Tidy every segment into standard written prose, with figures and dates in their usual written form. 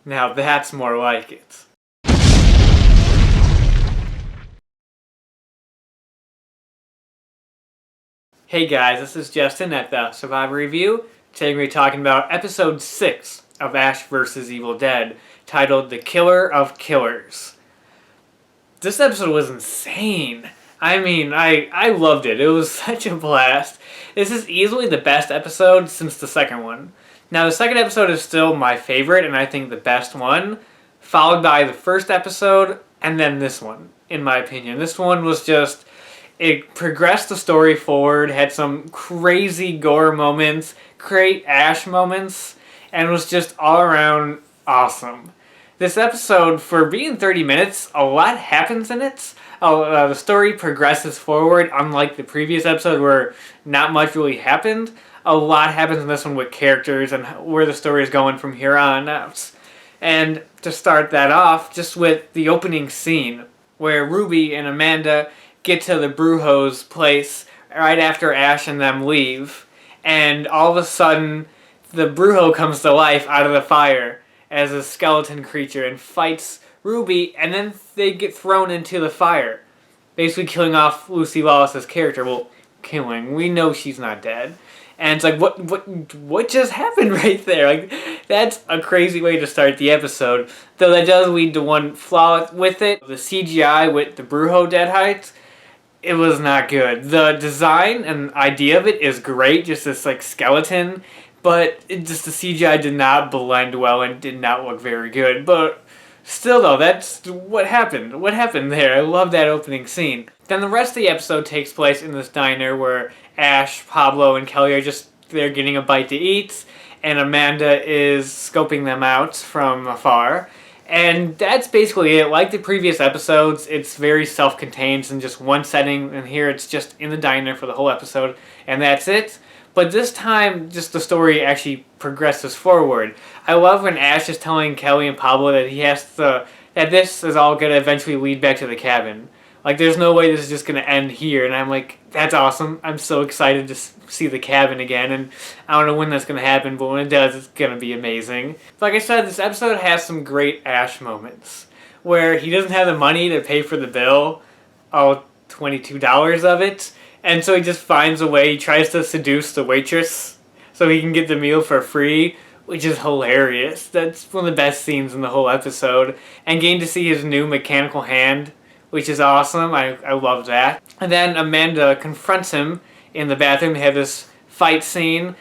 Now that's more like it. Hey guys, this is Justin at the Survivor Review. Today we're talking about episode 6 of Ash vs. Evil Dead, titled The Killer of Killers. This episode was insane. I loved it. It was such a blast. This is easily the best episode since the second one. Now, the second episode is still my favorite, and I think the best one, followed by the first episode, and then this one, in my opinion. This one was just, it progressed the story forward, had some crazy gore moments, great Ash moments, and was just all around awesome. This episode, for being 30 minutes, a lot happens in it. The story progresses forward, unlike the previous episode where not much really happened. A lot happens in this one with characters and where the story is going from here on out. And to start that off, just with the opening scene, where Ruby and Amanda get to the Brujo's place right after Ash and them leave, and all of a sudden, the Brujo comes to life out of the fire as a skeleton creature and fights Ruby, and then they get thrown into the fire, basically killing off Lucy Lawless's character. Well, killing. We know she's not dead. And it's like, what just happened right there? Like, that's a crazy way to start the episode. Though that does lead to one flaw with it. The CGI with the Brujo Deadites, it was not good. The design and idea of it is great, just this like skeleton, but the CGI did not blend well and did not look very good. But still though, that's what happened. What happened there? I love that opening scene. Then the rest of the episode takes place in this diner where Ash, Pablo, and Kelly are just there getting a bite to eat, and Amanda is scoping them out from afar. And that's basically it. Like the previous episodes, it's very self-contained in just one setting, and here it's just in the diner for the whole episode, and that's it. But this time, just the story actually progresses forward. I love when Ash is telling Kelly and Pablo that that this is all going to eventually lead back to the cabin. Like, there's no way this is just going to end here. And I'm like, that's awesome. I'm so excited to see the cabin again. And I don't know when that's going to happen, but when it does, it's going to be amazing. Like I said, this episode has some great Ash moments where he doesn't have the money to pay for the bill, all $22 of it. And so he just finds a way. He tries to seduce the waitress so he can get the meal for free, which is hilarious. That's one of the best scenes in the whole episode. And getting to see his new mechanical hand, which is awesome. I love that. And then Amanda confronts him in the bathroom. They have this fight scene.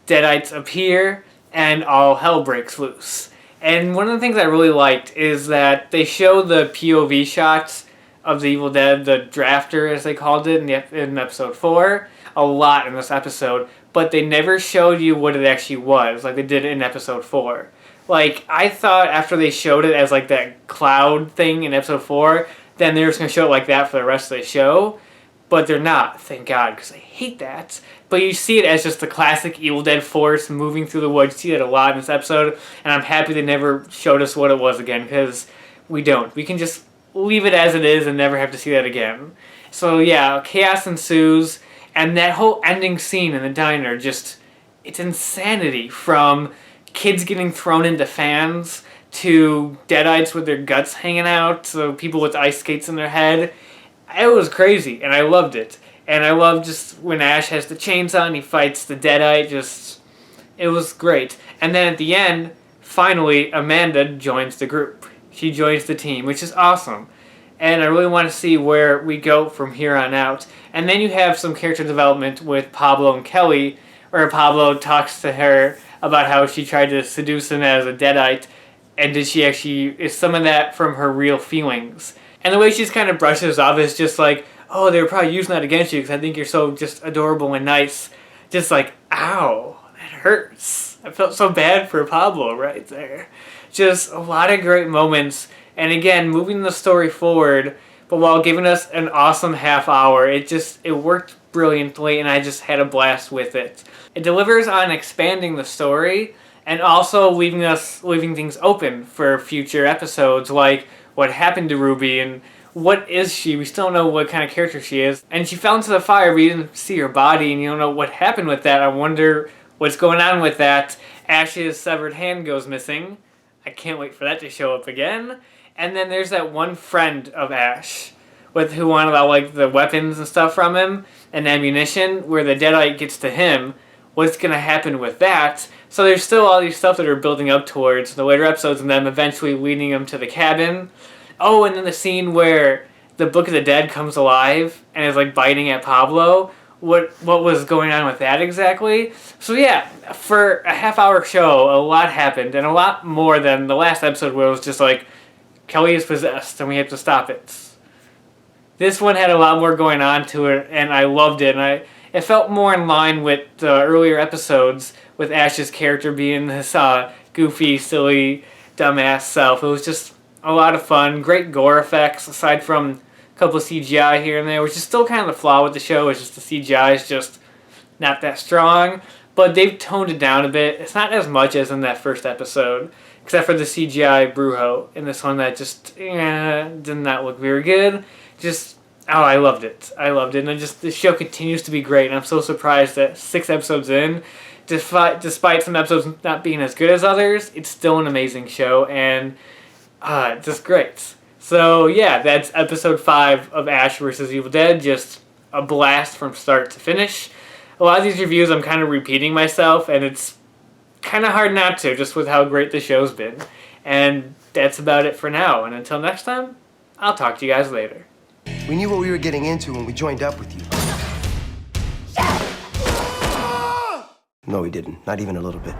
Deadites appear, and all hell breaks loose. And one of the things I really liked is that they show the POV shots of the Evil Dead, the drafter as they called it in episode 4, a lot in this episode, but they never showed you what it actually was, like they did in episode 4. Like, I thought after they showed it as like that cloud thing in episode 4, then they're just going to show it like that for the rest of the show, but they're not, thank God, because I hate that. But you see it as just the classic Evil Dead force moving through the woods. You see it a lot in this episode, and I'm happy they never showed us what it was again, because we don't. We can just leave it as it is and never have to see that again. So yeah, chaos ensues, and that whole ending scene in the diner, just, it's insanity. From kids getting thrown into fans to deadites with their guts hanging out, so people with ice skates in their head. It was crazy, and I loved it. And I love just when Ash has the chainsaw and he fights the deadite, just, it was great. And then at the end, finally, Amanda joins the group. She joins the team, which is awesome. And I really want to see where we go from here on out. And then you have some character development with Pablo and Kelly, where Pablo talks to her about how she tried to seduce him as a deadite, and is some of that from her real feelings. And the way she just kind of brushes off is just like, oh, they were probably using that against you because I think you're so just adorable and nice. Just like, ow, that hurts. I felt so bad for Pablo right there. Just a lot of great moments. And again, moving the story forward, but while giving us an awesome half hour, it worked brilliantly, and I just had a blast with it. It delivers on expanding the story, and also leaving things open for future episodes, like what happened to Ruby and what is she? We still don't know what kind of character she is. And she fell into the fire, but you didn't see her body, and you don't know what happened with that. I wonder what's going on with that. Ash's severed hand goes missing. I can't wait for that to show up again. And then there's that one friend of Ash who wanted all like the weapons and stuff from him and ammunition, where the Deadite gets to him. What's going to happen with that? So there's still all these stuff that are building up towards the later episodes and them eventually leading him to the cabin. Oh, and then the scene where the Book of the Dead comes alive and is like biting at Pablo. What was going on with that exactly? So yeah, for a half-hour show, a lot happened, and a lot more than the last episode where it was just like, Kelly is possessed and we have to stop it. This one had a lot more going on to it, and I loved it. And it felt more in line with the earlier episodes, with Ash's character being this goofy, silly, dumbass self. It was just a lot of fun. Great gore effects, aside from a couple of CGI here and there, which is still kind of the flaw with the show. It's just the CGI is just not that strong. But they've toned it down a bit. It's not as much as in that first episode, except for the CGI Brujo in this one that just did not look very good. I loved it. I loved it. And the show continues to be great. And I'm so surprised that 6 episodes in, despite some episodes not being as good as others, it's still an amazing show. And just great. So yeah, that's episode 5 of Ash vs. Evil Dead. Just a blast from start to finish. A lot of these reviews I'm kind of repeating myself, and it's kind of hard not to, just with how great the show's been. And that's about it for now. And until next time, I'll talk to you guys later. We knew what we were getting into when we joined up with you. No, we didn't. Not even a little bit.